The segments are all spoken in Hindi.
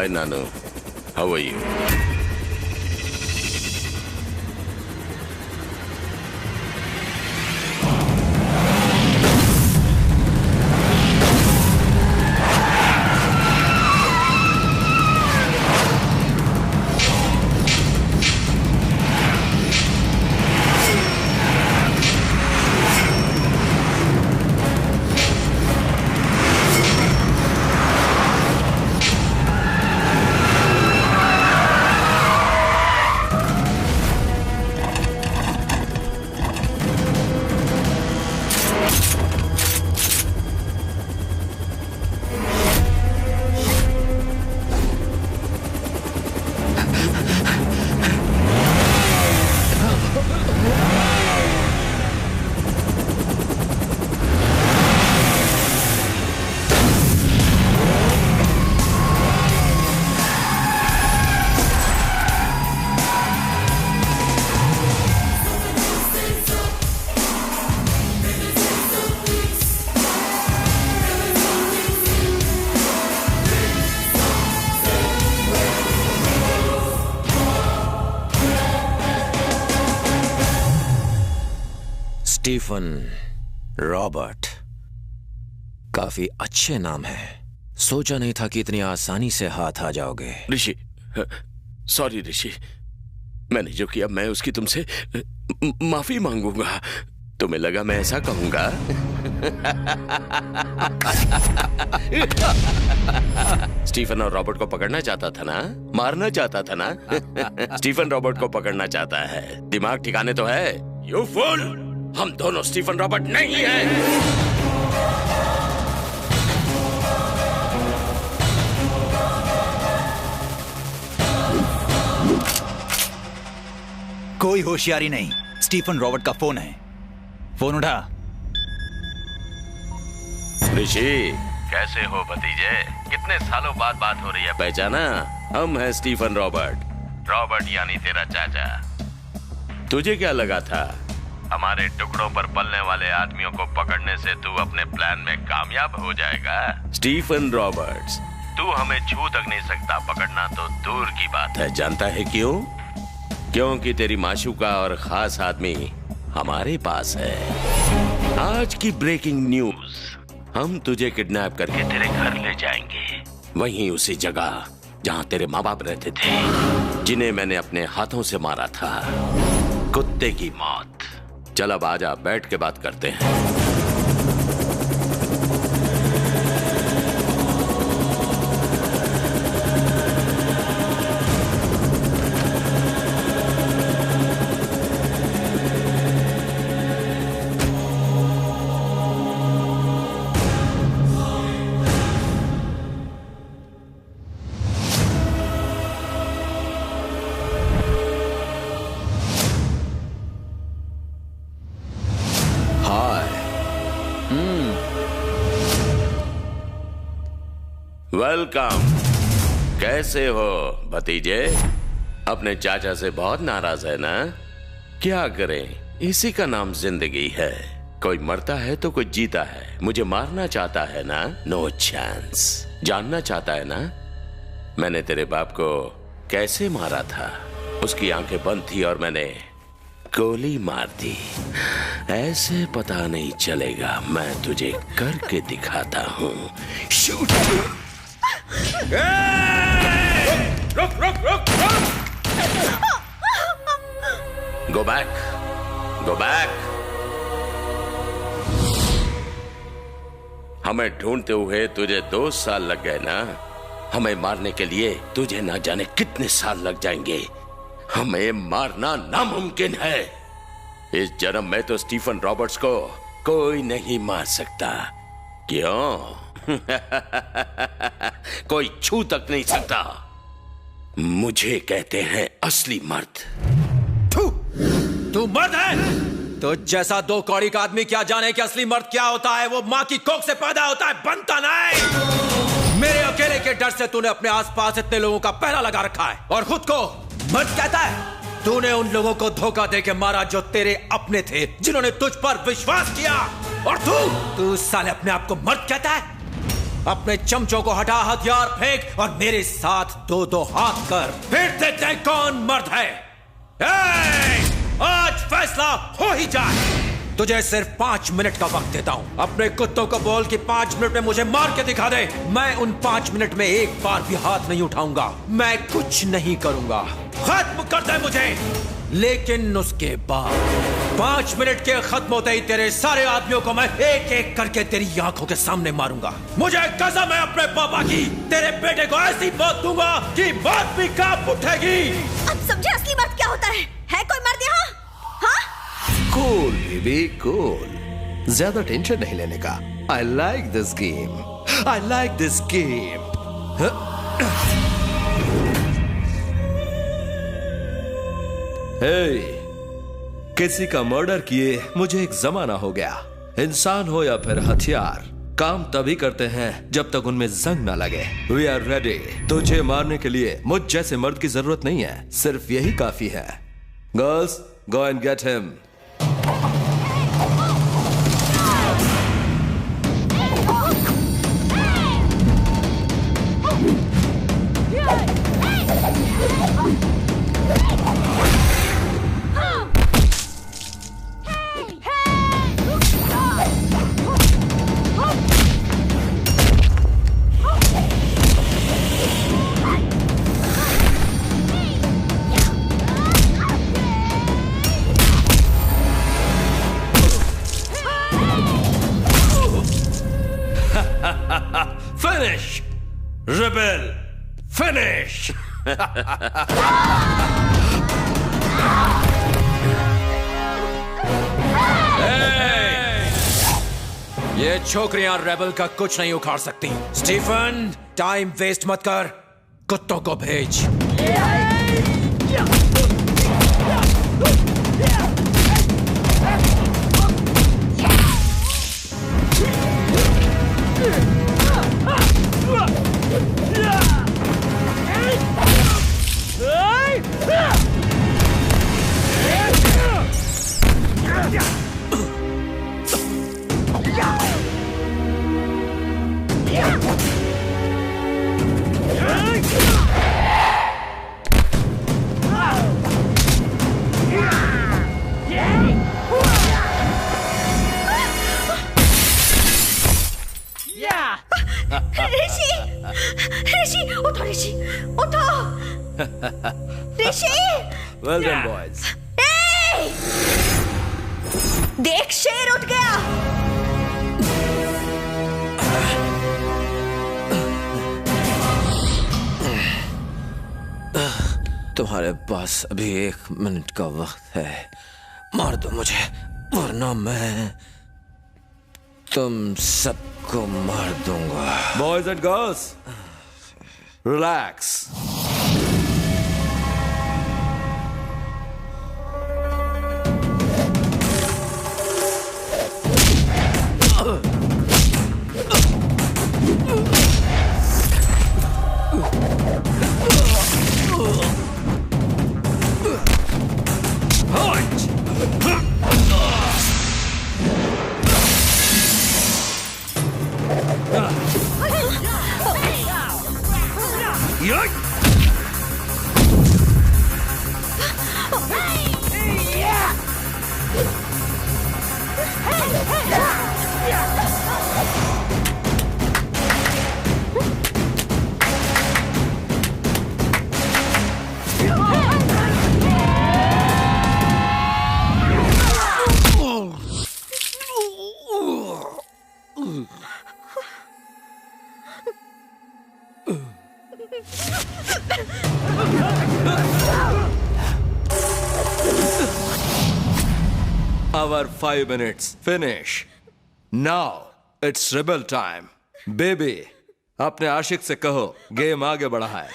Hi, Nanu. How are you? Stephen Robert, काफी अच्छे नाम है। सोचा नहीं था कि इतनी आसानी से हाथ आ जाओगे। ऋषि, सॉरी ऋषि, मैंने जो किया मैं उसकी तुमसे माफी मांगूंगा। तुम्हें लगा मैं ऐसा कहूंगा? स्टीफन और रॉबर्ट को पकड़ना चाहता था ना, मारना चाहता था ना। स्टीफन रॉबर्ट को पकड़ना चाहता है। दिमाग ठिकाने तो है? यू फूल, हम दोनों स्टीफन रॉबर्ट नहीं हैं। कोई होशियारी नहीं, स्टीफन रॉबर्ट का फोन है। फोन उठा। ऋषि, कैसे हो भतीजे? कितने सालों बाद बात हो रही है। पहचाना? हम हैं स्टीफन रॉबर्ट। रॉबर्ट यानी तेरा चाचा। तुझे क्या लगा था हमारे टुकड़ों पर पलने वाले आदमियों को पकड़ने से तू अपने प्लान में कामयाब हो जाएगा? स्टीफन रॉबर्ट्स, तू हमें छू तक नहीं सकता, पकड़ना तो दूर की बात है। जानता है क्यों? क्योंकि तेरी माशूका और खास आदमी हमारे पास है। आज की ब्रेकिंग न्यूज, हम तुझे किडनैप करके तेरे घर ले जाएंगे। वहीं उसी जगह जहां तेरे माँ बाप रहते थे, जिन्हें मैंने अपने हाथों से मारा था। कुत्ते की मौत। चल अब आजा, बैठ के बात करते हैं। वेलकम। कैसे हो भतीजे? अपने चाचा से बहुत नाराज है ना? क्या करें, इसी का नाम जिंदगी है। कोई मरता है तो कोई जीता है। मुझे मारना चाहता है ना? No chance. जानना चाहता है ना मैंने तेरे बाप को कैसे मारा था? उसकी आंखें बंद थी और मैंने गोली मार दी। ऐसे पता नहीं चलेगा, मैं तुझे करके दिखाता हूँ। शूट। रुक रुक रुक रुक। Go back, go back. हमें ढूंढते हुए तुझे 2 साल लग गए ना? हमें मारने के लिए तुझे ना जाने कितने साल लग जाएंगे। हमें मारना नामुमकिन है। इस जन्म में तो स्टीफन रॉबर्ट्स को कोई नहीं मार सकता। क्यों? कोई छू तक नहीं सकता। मुझे कहते हैं असली मर्द। तू मर्द है? तो जैसा 2 कौड़ी का आदमी क्या जाने कि असली मर्द क्या होता है? वो माँ की कोख से पैदा होता है, बनता नहीं। मेरे अकेले के डर से तूने अपने आसपास इतने लोगों का पहरा लगा रखा है और खुद को मर्द कहता है। तूने उन लोगों को धोखा देके मारा जो तेरे अपने थे, जिन्होंने तुझ पर विश्वास किया। और तू साले अपने आप को मर्द कहता है? अपने चमचों को हटा, हथियार फेंक और मेरे साथ दो दो हाथ कर, फिर देखते हैं कौन मर्द है। आज फैसला हो ही जाए। तुझे सिर्फ 5 मिनट का वक्त देता हूं। अपने कुत्तों को बोल कि 5 मिनट में मुझे मार के दिखा दे। मैं उन 5 मिनट में एक बार भी हाथ नहीं उठाऊंगा। मैं कुछ नहीं करूंगा। खत्म कर दे मुझे। लेकिन उसके बाद 5 मिनट के खत्म होते ही तेरे सारे आदमियों को मैं एक एक करके तेरी आंखों के सामने मारूंगा। मुझे कसम है अपने पापा की, तेरे बेटे को ऐसी मौत दूंगा कि मौत भी कांप उठेगी। अब समझे असली मर्द क्या होता है कोई मर्द यहाँ? हाँ? कूल बेबी कूल, ज्यादा टेंशन नहीं लेने का। I like this game, I like this game. किसी का मर्डर किए मुझे एक जमाना हो गया। इंसान हो या फिर हथियार, काम तभी करते हैं जब तक उनमें जंग ना लगे। We are ready. तुझे मारने के लिए मुझ जैसे मर्द की जरूरत नहीं है, सिर्फ यही काफी है। Girls, go and get him. Finish! Rebel! Finish! ये छोकरियां रेबल का कुछ नहीं उखाड़ सकती। स्टीफन, टाइम वेस्ट मत कर, कुत्तों को भेज। ऋषि उठो, ऋषि उठो। ऋषि, Well done, boys. देख, शेर उठ गया। तुम्हारे पास अभी 1 मिनट का वक्त है। मार दो मुझे, वरना मैं तुम सबको मार दूंगा। Boys and girls, relax. Our 5 minutes finish. Now it's rebel time. Baby, अपने आशिक से कहो गेम आगे बढ़ा है।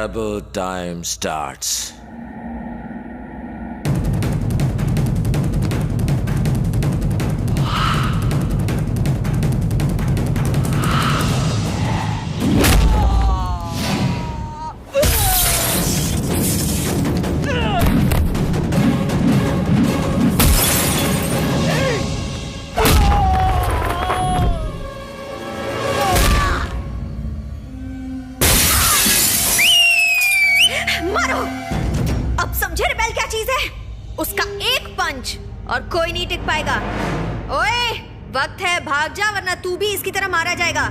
Terrible time starts. और कोई नहीं टिक पाएगा। ओए, वक्त है, भाग जा वरना तू भी इसकी तरह मारा जाएगा।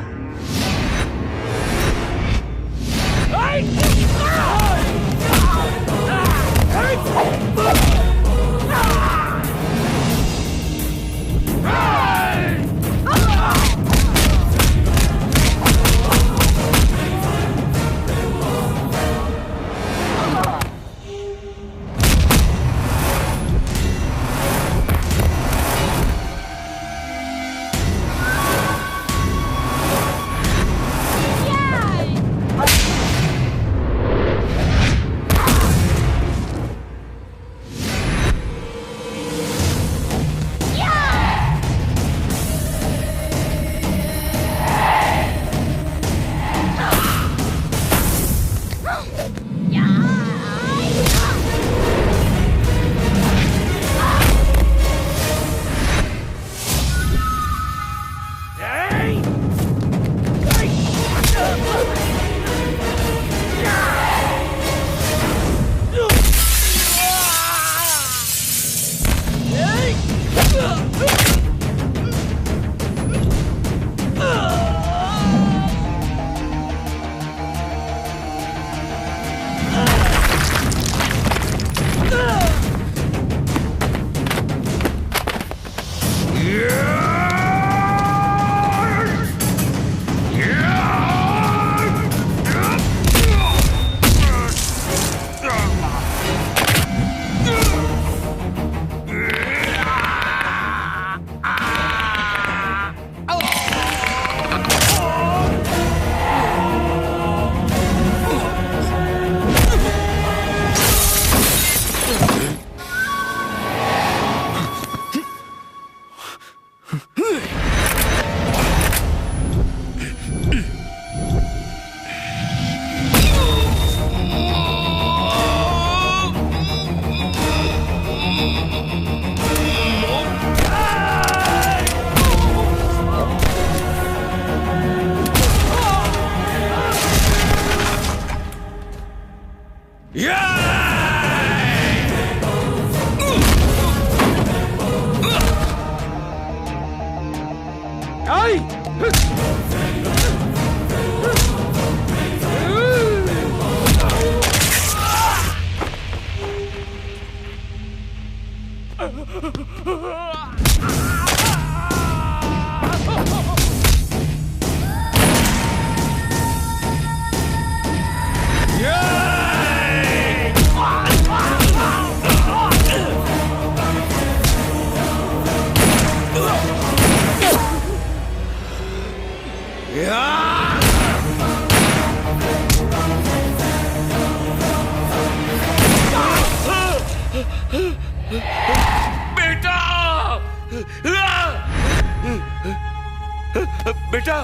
बेटा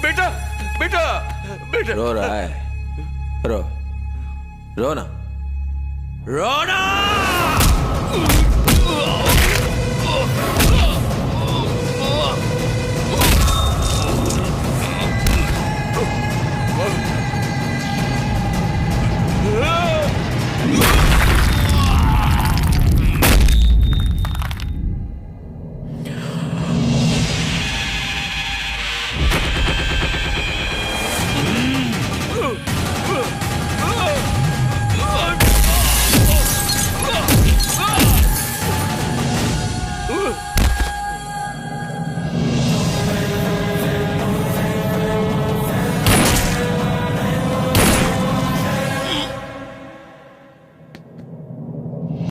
बेटा बेटा बेटा रो रहा है, रो ना, रो ना।